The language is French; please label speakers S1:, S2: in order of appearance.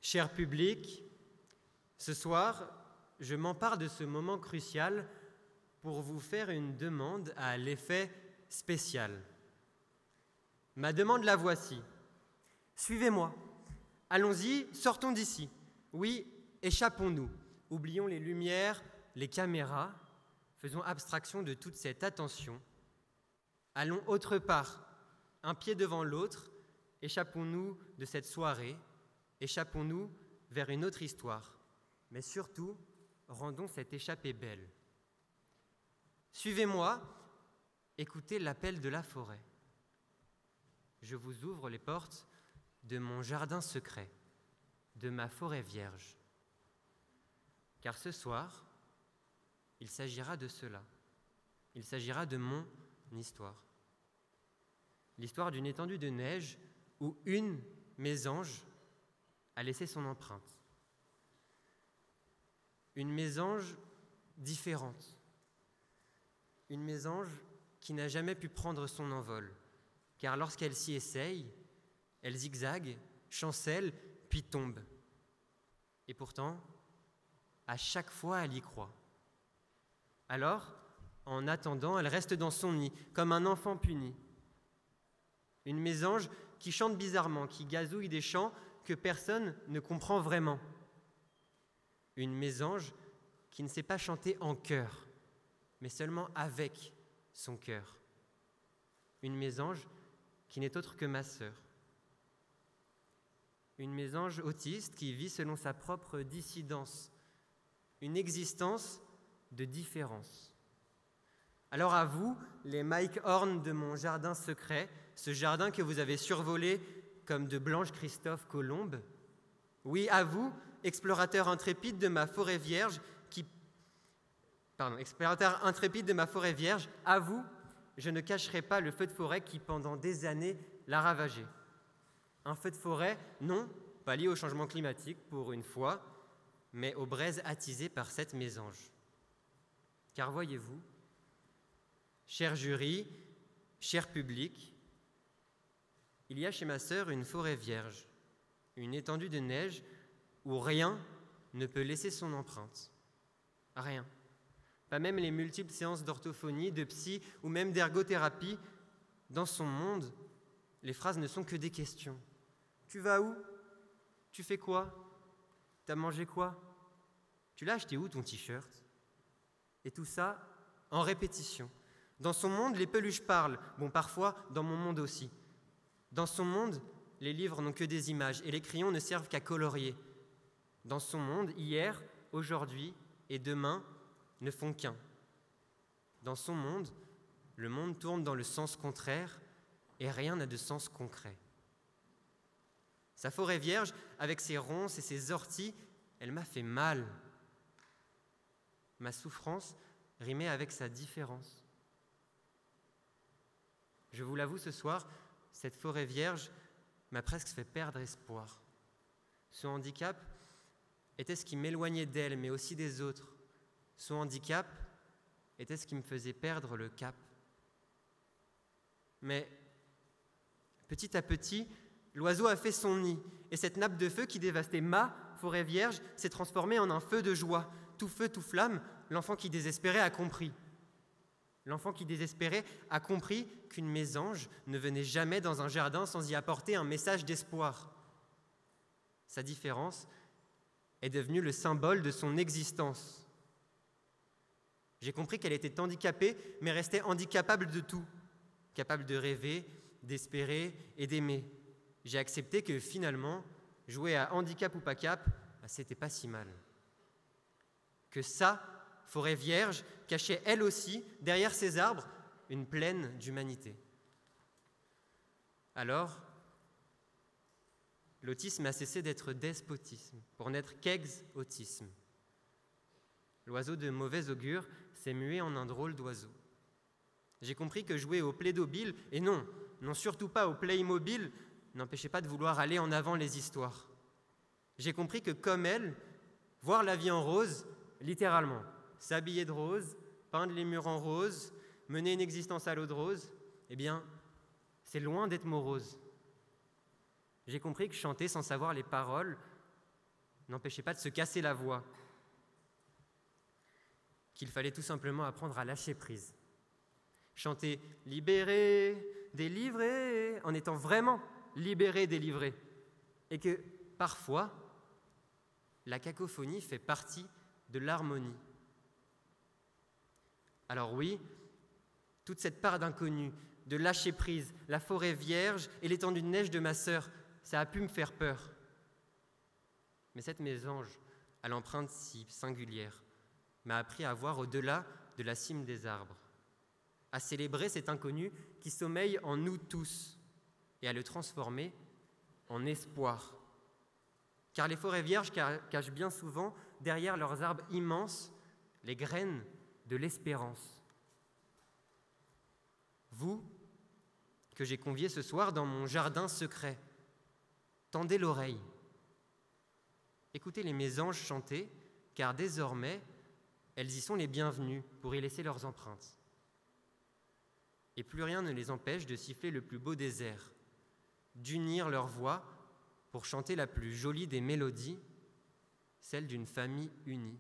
S1: Cher public, ce soir, je m'empare de ce moment crucial pour vous faire une demande à l'effet spécial. Ma demande la voici. Suivez-moi. Allons-y, sortons d'ici. Oui, échappons-nous. Oublions les lumières, les caméras. Faisons abstraction de toute cette attention. Allons autre part, un pied devant l'autre. Échappons-nous de cette soirée. Échappons-nous vers une autre histoire. Mais surtout, rendons cette échappée belle. Suivez-moi, écoutez l'appel de la forêt. Je vous ouvre les portes de mon jardin secret, de ma forêt vierge. Car ce soir, il s'agira de cela. Il s'agira de mon histoire. L'histoire d'une étendue de neige où une mésange a laissé son empreinte. Une mésange différente. Une mésange qui n'a jamais pu prendre son envol, car lorsqu'elle s'y essaye, elle zigzague, chancelle, puis tombe. Et pourtant, à chaque fois, elle y croit. Alors, en attendant, elle reste dans son nid, comme un enfant puni. Une mésange qui chante bizarrement, qui gazouille des chants que personne ne comprend vraiment. Une mésange qui ne sait pas chanter en chœur, mais seulement avec son cœur. Une mésange qui n'est autre que ma sœur. Une mésange autiste qui vit selon sa propre dissidence, une existence de différence. Alors à vous, les Mike Horn de mon jardin secret, ce jardin que vous avez survolé comme de blanches Christophe Colomb. Oui, à vous, explorateur intrépide de ma forêt vierge, explorateur intrépide de ma forêt vierge, à vous, je ne cacherai pas le feu de forêt qui, pendant des années, l'a ravagé. Un feu de forêt, non, pas lié au changement climatique pour une fois, mais aux braises attisées par cette mésange. Car voyez-vous, cher jury, cher public, il y a chez ma sœur une forêt vierge, une étendue de neige où rien ne peut laisser son empreinte. Rien. Pas même les multiples séances d'orthophonie, de psy ou même d'ergothérapie. Dans son monde, les phrases ne sont que des questions. Tu vas où? Tu fais quoi? T'as mangé quoi? Tu l'as acheté où ton t-shirt? Et tout ça en répétition. Dans son monde, les peluches parlent. Bon, parfois, dans mon monde aussi. Dans son monde, les livres n'ont que des images et les crayons ne servent qu'à colorier. Dans son monde, hier, aujourd'hui et demain ne font qu'un. Dans son monde, le monde tourne dans le sens contraire et rien n'a de sens concret. Sa forêt vierge, avec ses ronces et ses orties, elle m'a fait mal. Ma souffrance rimait avec sa différence. Je vous l'avoue ce soir, cette forêt vierge m'a presque fait perdre espoir. Ce handicap était ce qui m'éloignait d'elle, mais aussi des autres. Ce handicap était ce qui me faisait perdre le cap. Mais petit à petit, l'oiseau a fait son nid, et cette nappe de feu qui dévastait ma forêt vierge s'est transformée en un feu de joie. Tout feu, tout flamme, l'enfant qui désespérait a compris. L'enfant qui désespérait a compris qu'une mésange ne venait jamais dans un jardin sans y apporter un message d'espoir. Sa différence est devenue le symbole de son existence. J'ai compris qu'elle était handicapée, mais restait handicapable de tout, capable de rêver, d'espérer et d'aimer. J'ai accepté que finalement, jouer à handicap ou pas cap, c'était pas si mal. Que ça, forêt vierge, cachait elle aussi, derrière ses arbres, une plaine d'humanité. Alors, l'autisme a cessé d'être despotisme, pour n'être qu'ex-autisme. L'oiseau de mauvais augure s'est mué en un drôle d'oiseau. J'ai compris que jouer au Playmobil, et non surtout pas au Playmobil, n'empêchait pas de vouloir aller en avant les histoires. J'ai compris que comme elle, voir la vie en rose, littéralement, s'habiller de rose, peindre les murs en rose, mener une existence à l'eau de rose, eh bien, c'est loin d'être morose. J'ai compris que chanter sans savoir les paroles, n'empêchait pas de se casser la voix, qu'il fallait tout simplement apprendre à lâcher prise. Chanter « libéré, délivré » en étant vraiment libéré, délivré. Et que parfois, la cacophonie fait partie de l'harmonie. Alors oui, toute cette part d'inconnu, de lâcher prise, la forêt vierge et l'étendue de neige de ma sœur, ça a pu me faire peur. Mais cette mésange, à l'empreinte si singulière, m'a appris à voir au-delà de la cime des arbres, à célébrer cet inconnu qui sommeille en nous tous et à le transformer en espoir. Car les forêts vierges cachent bien souvent, derrière leurs arbres immenses, les graines de l'espérance. Vous, que j'ai convié ce soir dans mon jardin secret, tendez l'oreille. Écoutez les mésanges chanter, car désormais, elles y sont les bienvenues pour y laisser leurs empreintes. Et plus rien ne les empêche de siffler le plus beau des airs, d'unir leurs voix pour chanter la plus jolie des mélodies, celle d'une famille unie.